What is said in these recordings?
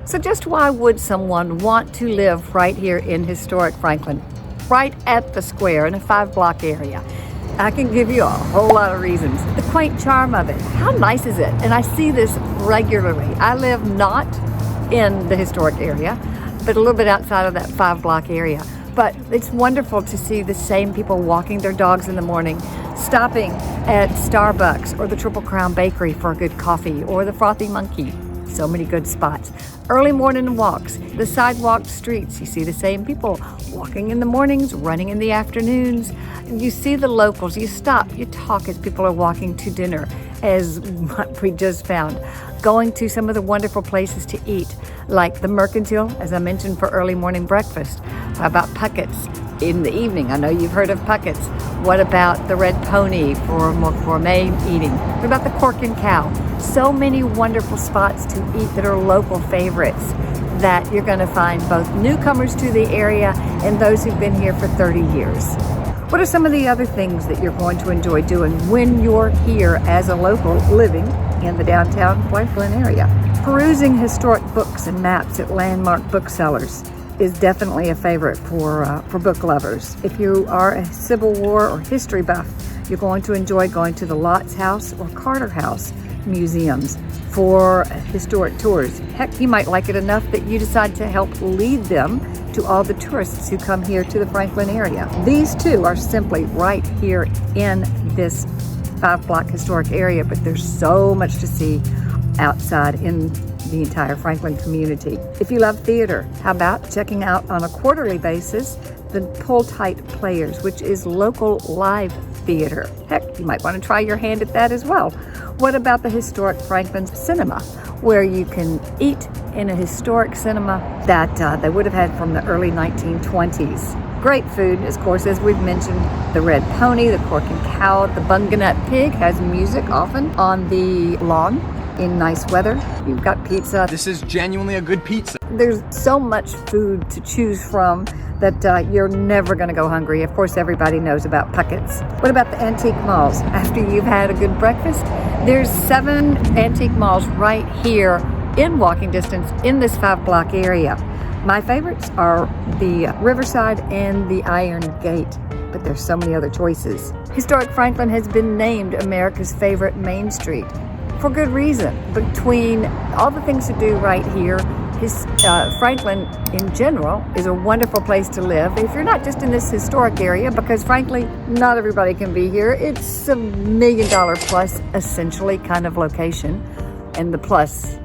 So just why would someone want to live right here in historic Franklin, right at the square in a 5-block area? I can give you a whole lot of reasons. The quaint charm of it. How nice is it? And I see this regularly. I live not in the historic area, but a little bit outside of that 5-block area. But it's wonderful to see the same people walking their dogs in the morning, stopping at Starbucks or the Triple Crown Bakery for a good coffee, or the Frothy Monkey. So many good spots. Early morning walks, the sidewalk streets. You see the same people walking in the mornings, running in the afternoons. You see the locals. You stop, you talk as people are walking to dinner, as what we just found. Going to some of the wonderful places to eat, like the Mercantile, as I mentioned, for early morning breakfast. How about Puckett's in the evening? I know you've heard of Puckett's. What about the Red Pony for more gourmet eating? What about the Cork and Cow? So many wonderful spots to eat that are local favorites that you're going to find both newcomers to the area and those who've been here for 30 years. What are some of the other things that you're going to enjoy doing when you're here as a local living in the downtown Franklin area? Perusing historic books and maps at landmark booksellers is definitely a favorite for book lovers. If you are a Civil War or history buff, you're going to enjoy going to the Lots House or Carter House museums for historic tours. Heck, you might like it enough that you decide to help lead them to all the tourists who come here to the Franklin area. These two are simply right here in this 5-block historic area, but there's so much to see outside in the entire Franklin community. If you love theater, how about checking out on a quarterly basis the Pull Tight Players, which is local live theater. Heck, you might want to try your hand at that as well. What about the Historic Franklin Cinema, where you can eat in a historic cinema that they would have had from the early 1920s. Great food, of course, as we've mentioned, the Red Pony, the Cork and Cow, the Bunganut Pig has music often on the lawn in nice weather. You've got pizza. This is genuinely a good pizza. There's so much food to choose from that you're never going to go hungry. Of course, everybody knows about Puckett's. What about the antique malls? After you've had a good breakfast, there's 7 antique malls right here in walking distance in this 5-block area. My favorites are the Riverside and the Iron Gate, but there's so many other choices. Historic Franklin has been named America's favorite Main Street for good reason. Between all the things to do right here, Franklin in general is a wonderful place to live. If you're not just in this historic area, because frankly, not everybody can be here. It's a $1 million plus essentially kind of location, and the plus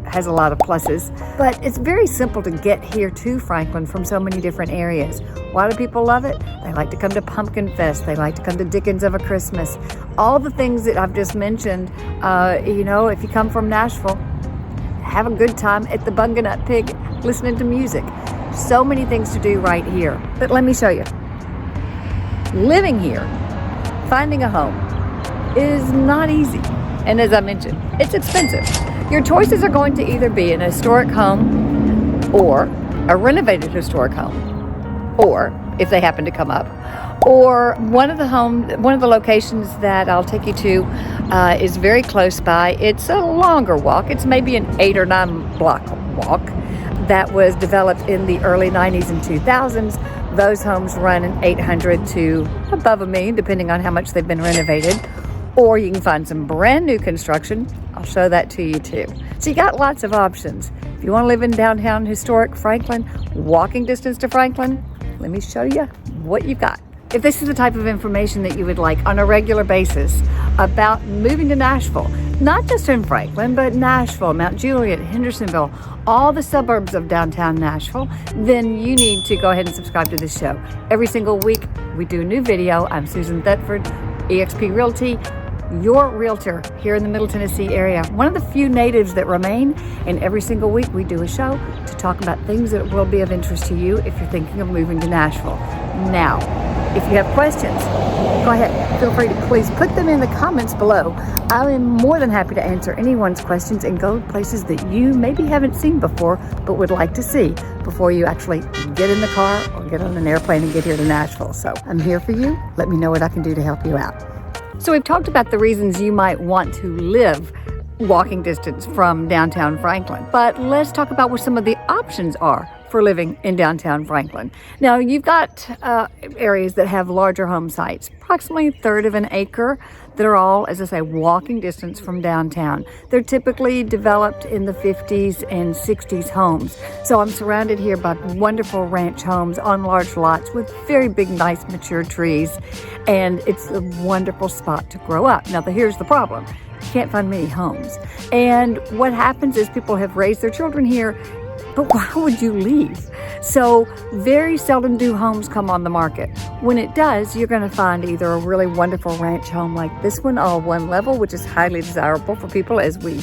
has a lot of pluses, but it's very simple to get here to Franklin from so many different areas. Why do people love it? They like to come to Pumpkin Fest. They like to come to Dickens of a Christmas. All the things that I've just mentioned, if you come from Nashville, have a good time at the Bunganut Pig listening to music. So many things to do right here. But let me show you. Living here, finding a home is not easy. And as I mentioned, it's expensive. Your choices are going to either be an historic home or a renovated historic home, or if they happen to come up, or one of the locations that I'll take you to is very close by. It's a longer walk. It's maybe an 8 or 9 block walk that was developed in the early 90s and 2000s. Those homes run in 800 to above $1 million, depending on how much they've been renovated. Or you can find some brand new construction. I'll show that to you too. So you got lots of options. If you want to live in downtown historic Franklin, walking distance to Franklin, let me show you what you've got. If this is the type of information that you would like on a regular basis about moving to Nashville, not just in Franklin, but Nashville, Mount Juliet, Hendersonville, all the suburbs of downtown Nashville, then you need to go ahead and subscribe to this show. Every single week, we do a new video. I'm Susan Thetford, eXp Realty, your realtor here in the Middle Tennessee area. One of the few natives that remain, and every single week we do a show to talk about things that will be of interest to you if you're thinking of moving to Nashville. Now, if you have questions, go ahead, feel free to please put them in the comments below. I am more than happy to answer anyone's questions and go places that you maybe haven't seen before, but would like to see before you actually get in the car or get on an airplane and get here to Nashville. So I'm here for you. Let me know what I can do to help you out. So we've talked about the reasons you might want to live walking distance from downtown Franklin. But let's talk about what some of the options are for living in downtown Franklin. Now, you've got areas that have larger home sites, approximately a third of an acre, that are all, as I say, walking distance from downtown. They're typically developed in the 50s and 60s homes. So I'm surrounded here by wonderful ranch homes on large lots with very big, nice, mature trees. And it's a wonderful spot to grow up. Now, here's the problem. You can't find many homes. And what happens is people have raised their children here, but why would you leave? So very seldom do homes come on the market. When it does, you're going to find either a really wonderful ranch home like this one, all one level, which is highly desirable for people as we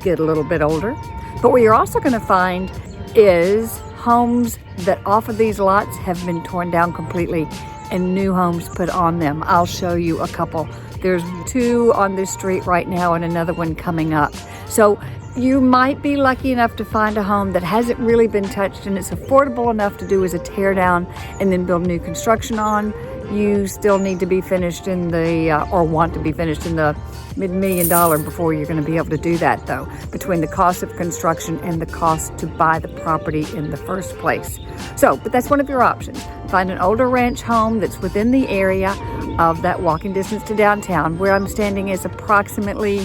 get a little bit older. But what you're also going to find is homes that off of these lots have been torn down completely and new homes put on them. I'll show you a couple. There's 2 on this street right now and another one coming up. So you might be lucky enough to find a home that hasn't really been touched and it's affordable enough to do as a tear down and then build new construction on. You still need to be finished in the, or want to be finished in the mid-$1 million before you're going to be able to do that though, between the cost of construction and the cost to buy the property in the first place. So, but that's one of your options. Find an older ranch home that's within the area of that walking distance to downtown. Where I'm standing is approximately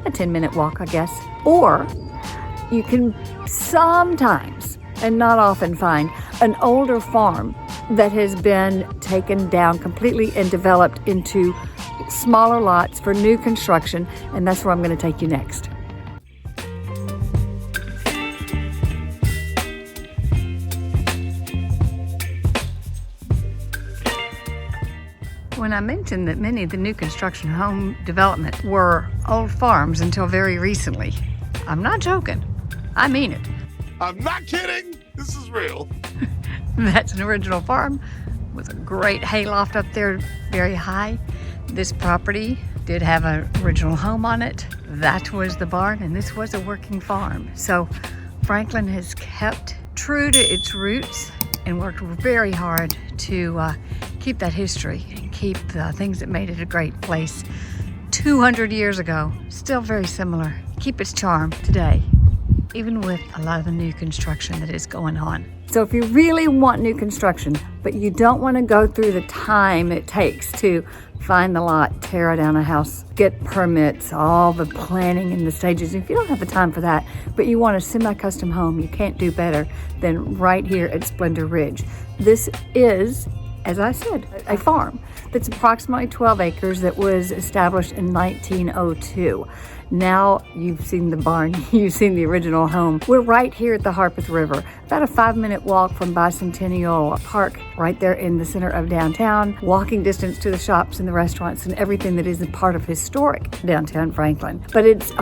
a 10-minute walk, I guess. Or you can sometimes, and not often, find an older farm that has been taken down completely and developed into smaller lots for new construction, and that's where I'm going to take you next. When I mentioned that many of the new construction home development were old farms until very recently, I'm not joking. I mean it. I'm not kidding. This is real. That's an original farm with a great hayloft up there, very high. This property did have an original home on it. That was the barn, and this was a working farm. So Franklin has kept true to its roots and worked very hard to keep that history and keep the things that made it a great place 200 years ago. Still very similar. Keep its charm today, even with a lot of the new construction that is going on. So if you really want new construction, but you don't want to go through the time it takes to find the lot, tear down a house, get permits, all the planning and the stages. If you don't have the time for that, but you want a semi-custom home, you can't do better than right here at Splendor Ridge. This is, as I said, a farm that's approximately 12 acres that was established in 1902. Now you've seen the barn, you've seen the original home. We're right here at the Harpeth River, about a 5-minute walk from Bicentennial Park, right there in the center of downtown, walking distance to the shops and the restaurants and everything that is a part of historic downtown Franklin. But it's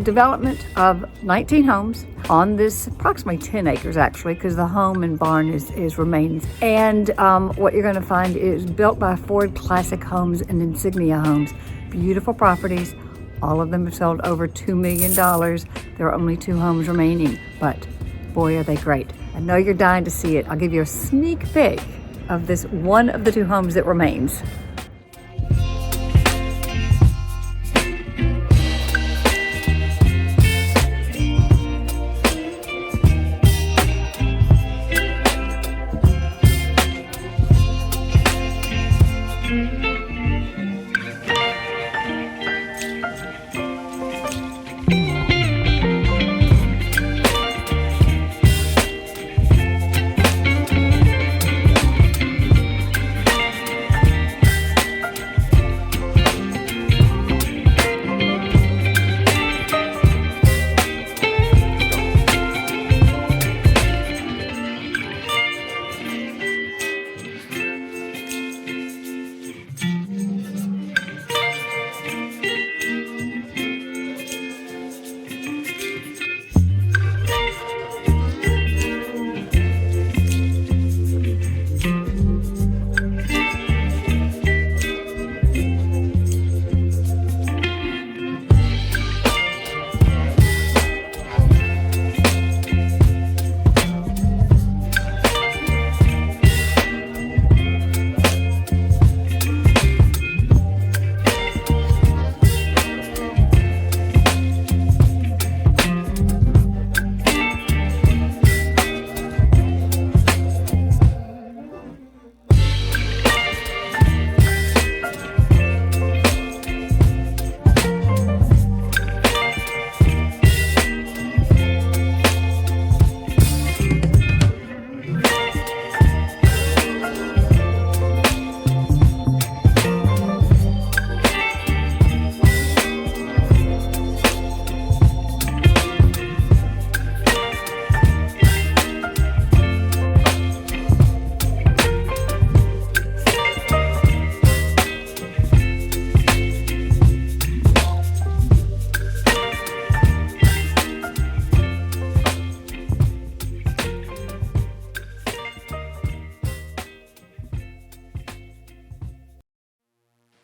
development of 19 homes on this approximately 10 acres actually, because the home and barn is remains. And what you're gonna find is built by Ford Classic Homes and Insignia Homes. Beautiful properties. All of them have sold over $2 million. There are only 2 homes remaining, but boy, are they great. I know you're dying to see it. I'll give you a sneak peek of this one of the 2 homes that remains.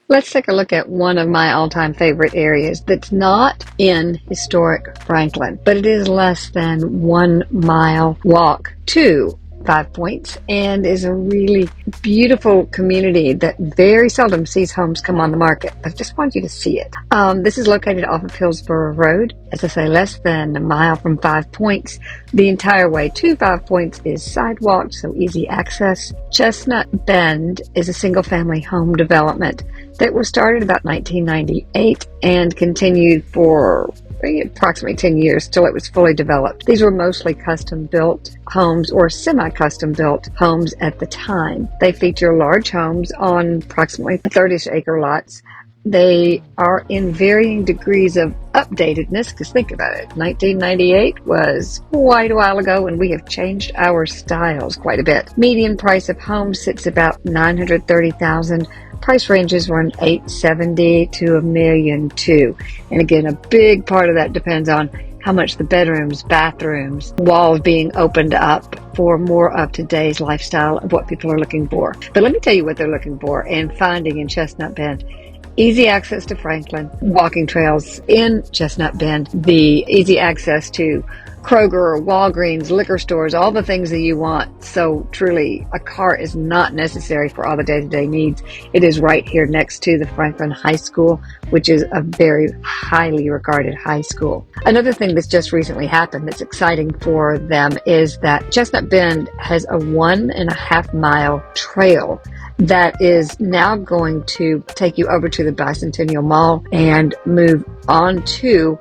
Let's take a look at one of my all-time favorite areas that's not in historic Franklin, but it is less than 1 mile walk to 5 Points and is a really beautiful community that very seldom sees homes come on the market. I just want you to see it. This is located off of Hillsborough Road. As I say, less than a mile from 5 Points. The entire way to 5 Points is sidewalk, so easy access. Chestnut Bend is a single-family home development that was started about 1998 and continued for approximately 10 years till it was fully developed. These were mostly custom-built homes or semi-custom-built homes at the time. They feature large homes on approximately 30-acre lots. They are in varying degrees of updatedness, because think about it, 1998 was quite a while ago, and we have changed our styles quite a bit. Median price of homes sits about $930,000. Price ranges from $870,000 to $1.2 million. And again, a big part of that depends on how much the bedrooms, bathrooms, walls being opened up for more of today's lifestyle of what people are looking for. But let me tell you what they're looking for and finding in Chestnut Bend. Easy access to Franklin, walking trails in Chestnut Bend, the easy access to Kroger, Walgreens, liquor stores, all the things that you want. So truly, a car is not necessary for all the day-to-day needs. It is right here next to the Franklin High School, which is a very highly regarded high school. Another thing that's just recently happened that's exciting for them is that Chestnut Bend has a 1.5 mile trail that is now going to take you over to the Bicentennial Mall and move on to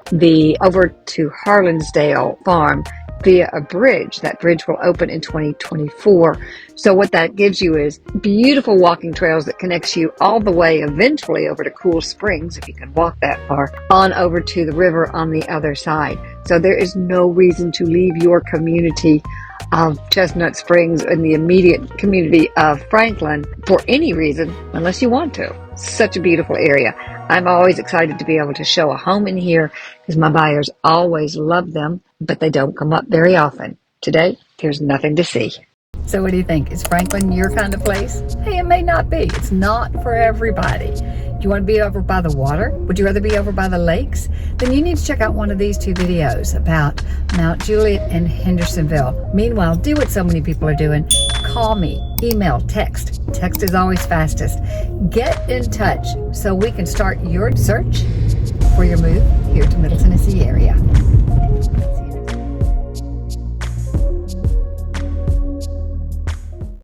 over to Harlansdale Farm via a bridge. That bridge will open in 2024. So what that gives you is beautiful walking trails that connects you all the way eventually over to Cool Springs, if you can walk that far, on over to the river on the other side. So there is no reason to leave your community of Chestnut Springs and the immediate community of Franklin for any reason unless you want to. Such a beautiful area. I'm always excited to be able to show a home in here because my buyers always love them, but they don't come up very often. Today, there's nothing to see. So what do you think? Is Franklin your kind of place? Hey, it may not be. It's not for everybody. Do you want to be over by the water? Would you rather be over by the lakes? Then you need to check out one of these 2 videos about Mount Juliet and Hendersonville. Meanwhile, do what so many people are doing. Call me, email, text. Text is always fastest. Get in touch so we can start your search for your move here to Middle Tennessee area.